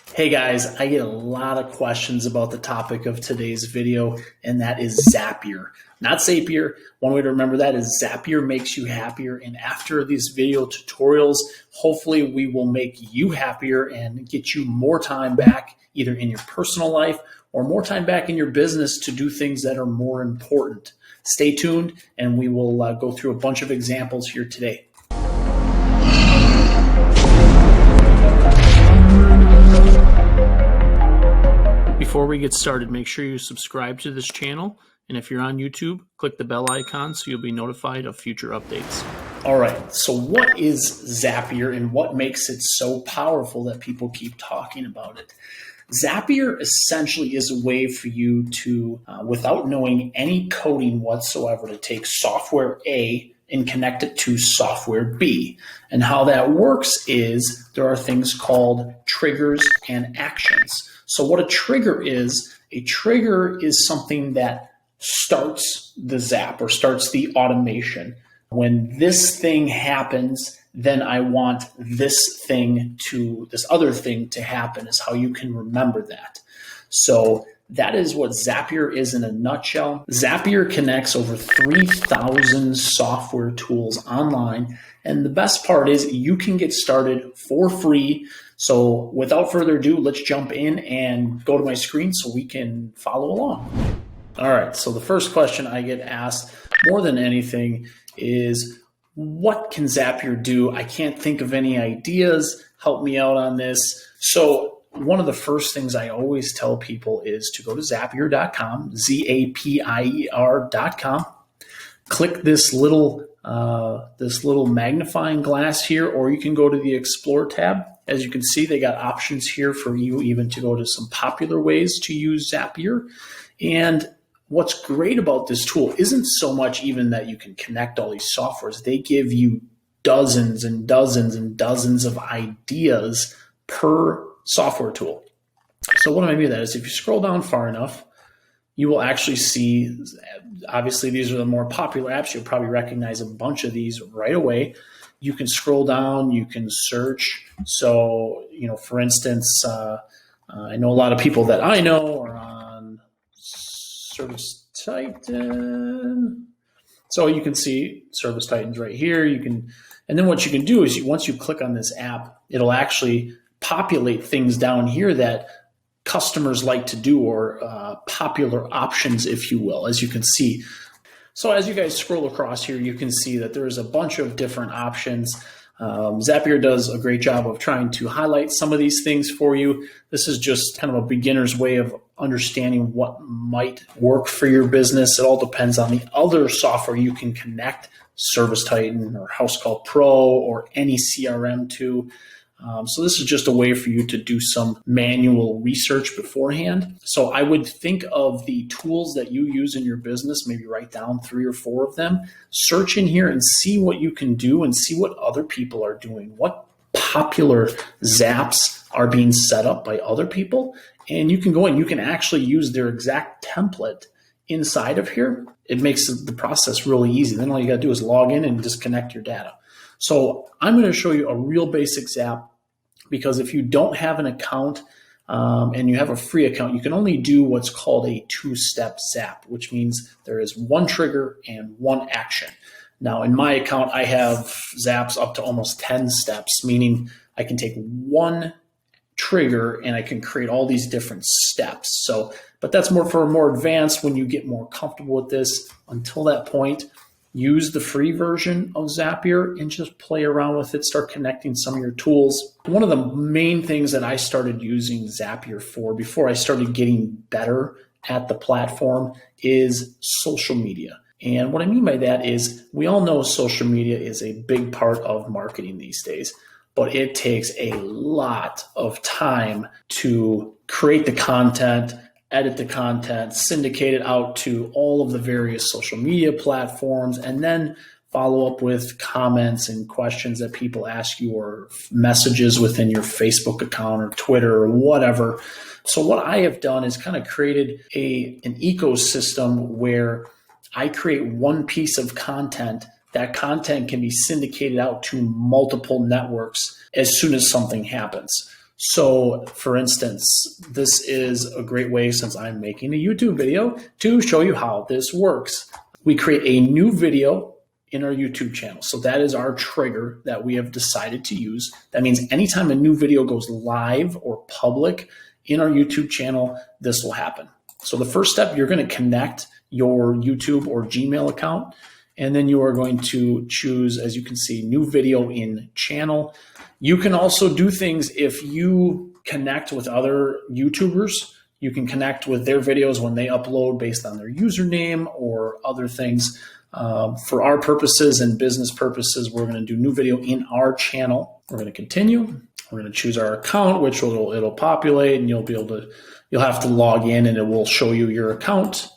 Hey guys, I get a lot of questions about the topic of today's video, and that is Zapier. Not Zapier. One way to remember that is Zapier makes you happier. And after these video tutorials, hopefully we will make you happier and get you more time back either in your personal life or more time back in your business to do things that are more important. Stay tuned, and we will go through a bunch of examples here today. Before we get started, make sure you subscribe to this channel. And if you're on YouTube, click the bell icon so you'll be notified of future updates. All right, so what is Zapier and what makes it so powerful that people keep talking about it? Zapier essentially is a way for you to, without knowing any coding whatsoever, to take software A and connect it to software B. And how that works is there are things called triggers and actions. So what a trigger is something that starts the Zap or starts the automation. When this thing happens, then I want this other thing to happen is how you can remember that. So that is what Zapier is in a nutshell. Zapier connects over 3,000 software tools online. And the best part is you can get started for free. So without further ado, let's jump in and go to my screen so we can follow along. All right, so the first question I get asked more than anything is, what can Zapier do? I can't think of any ideas. Help me out on this. So one of the first things I always tell people is to go to Zapier.com, Zapier.com, click this little magnifying glass here, or you can go to the Explore tab. As you can see, they got options here for you even to go to some popular ways to use Zapier. And what's great about this tool isn't so much even that you can connect all these softwares. They give you dozens and dozens and dozens of ideas per software tool. So what I mean by that is if you scroll down far enough, you will actually see, obviously these are the more popular apps. You'll probably recognize a bunch of these right away. You can scroll down, you can search. So, for instance, I know a lot of people that I know are on Service Titan. So you can see Service Titan's right here. And then what you can do is once you click on this app, it'll actually populate things down here that customers like to do, or popular options, if you will, as you can see. So as you guys scroll across here, you can see that there's a bunch of different options. Zapier does a great job of trying to highlight some of these things for you. This is just kind of a beginner's way of understanding what might work for your business. It all depends on the other software you can connect Service Titan or House Call Pro or any CRM to. So this is just a way for you to do some manual research beforehand. So I would think of the tools that you use in your business, maybe write down 3 or 4 of them, search in here and see what you can do and see what other people are doing, what popular Zaps are being set up by other people. And you can go in, you can actually use their exact template inside of here. It makes the process really easy. Then all you got to do is log in and just connect your data. So I'm going to show you a real basic Zap, because if you don't have an account and you have a free account, you can only do what's called a 2-step Zap, which means there is 1 trigger and 1 action. Now, in my account, I have Zaps up to almost 10 steps, meaning I can take 1 trigger and I can create all these different steps. So, but that's more for more advanced when you get more comfortable with this. Until that point, use the free version of Zapier and just play around with it, start connecting some of your tools. One of the main things that I started using Zapier for before I started getting better at the platform is social media. And what I mean by that is we all know social media is a big part of marketing these days, but it takes a lot of time to create the content, edit the content, syndicate it out to all of the various social media platforms, and then follow up with comments and questions that people ask you, or messages within your Facebook account or Twitter or whatever. So what I have done is kind of created an ecosystem where I create one piece of content. That content can be syndicated out to multiple networks as soon as something happens. So for instance, this is a great way, since I'm making a YouTube video, to show you how this works. We create a new video in our YouTube channel. So that is our trigger that we have decided to use. That means anytime a new video goes live or public in our YouTube channel, this will happen. So the first step, you're going to connect your YouTube or Gmail account, and then you are going to choose, as you can see, new video in channel. You can also do things if you connect with other YouTubers. You can connect with their videos when they upload based on their username or other things. For our purposes and business purposes, we're going to do new video in our channel. We're going to continue. We're going to choose our account, which it'll populate, and you'll have to log in, and it will show you your account.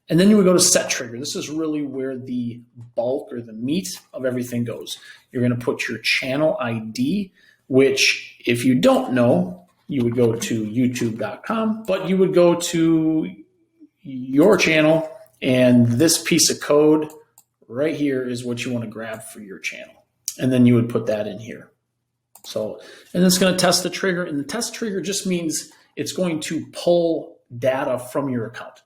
And then you would go to set trigger. This is really where the bulk or the meat of everything goes. You're going to put your channel ID, which if you don't know, you would go to youtube.com, but you would go to your channel, and this piece of code right here is what you want to grab for your channel. And then you would put that in here. So, and it's going to test the trigger, and the test trigger just means it's going to pull data from your account.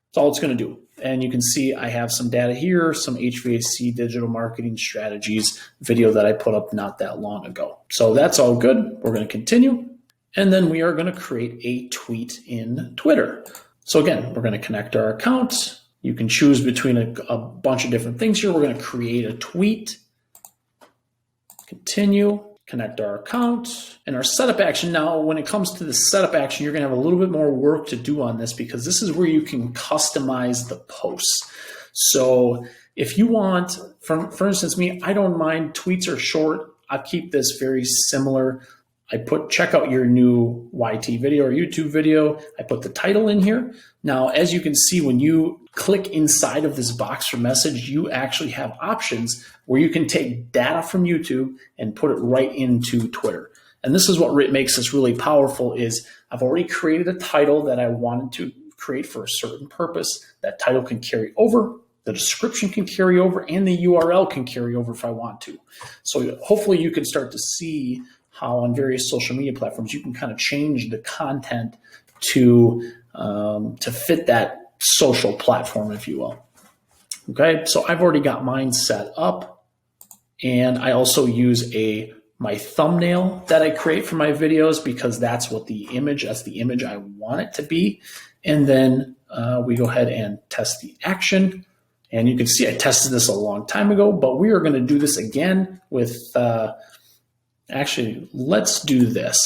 That's all it's going to do. And you can see I have some data here, some HVAC digital marketing strategies video that I put up not that long ago. So that's all good. We're going to continue. And then we are going to create a tweet in Twitter. So again, we're going to connect our account. You can choose between a bunch of different things here. We're going to create a tweet, continue, connect our account, and our setup action. Now, when it comes to the setup action, you're going to have a little bit more work to do on this, because this is where you can customize the posts. So if you want, for instance, me, I don't mind, tweets are short. I keep this very similar. I put check out your new YT video or YouTube video. I put the title in here. Now, as you can see, when you click inside of this box for message, you actually have options where you can take data from YouTube and put it right into Twitter. And this is what makes this really powerful is I've already created a title that I wanted to create for a certain purpose. That title can carry over, the description can carry over, and the URL can carry over if I want to. So hopefully you can start to see how on various social media platforms you can kind of change the content to fit that social platform, if you will. Okay, so I've already got mine set up, and I also use my thumbnail that I create for my videos, because that's the image I want it to be. And then we go ahead and test the action. And you can see I tested this a long time ago, but we are going to do this again with actually, let's do this.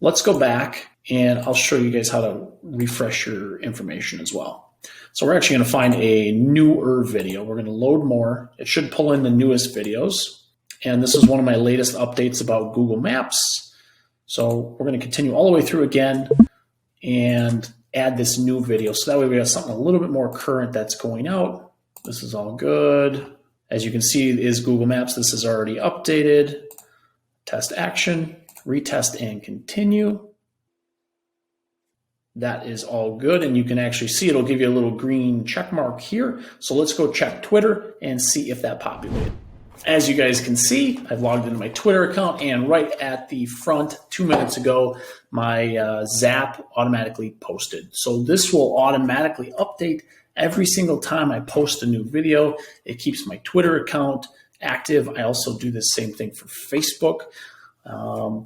Let's go back, and I'll show you guys how to refresh your information as well. So we're actually going to find a newer video. We're going to load more. It should pull in the newest videos. And this is one of my latest updates about Google Maps. So we're going to continue all the way through again and add this new video. So that way we have something a little bit more current that's going out. This is all good. As you can see, is Google Maps. This is already updated. Test action, retest and continue. That is all good. And you can actually see it'll give you a little green check mark here. So let's go check Twitter and see if that populated. As you guys can see, I've logged into my Twitter account, and right at the front 2 minutes ago, my Zap automatically posted. So this will automatically update every single time I post a new video. It keeps my Twitter account active. I also do the same thing for Facebook.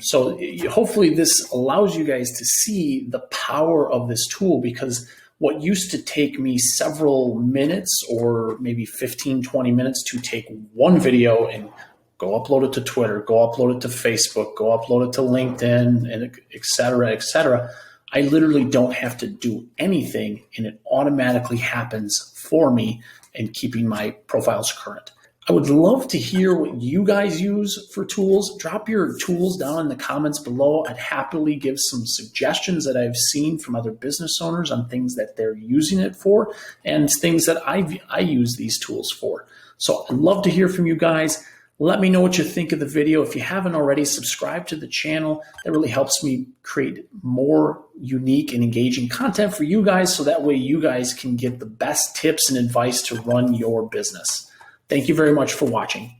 So hopefully this allows you guys to see the power of this tool, because what used to take me several minutes or maybe 15, 20 minutes to take one video and go upload it to Twitter, go upload it to Facebook, go upload it to LinkedIn, and et cetera, I literally don't have to do anything, and it automatically happens for me and keeping my profiles current. I would love to hear what you guys use for tools. Drop your tools down in the comments below. I'd happily give some suggestions that I've seen from other business owners on things that they're using it for and things that I use these tools for. So I'd love to hear from you guys. Let me know what you think of the video. If you haven't already, subscribe to the channel. That really helps me create more unique and engaging content for you guys, so that way you guys can get the best tips and advice to run your business. Thank you very much for watching.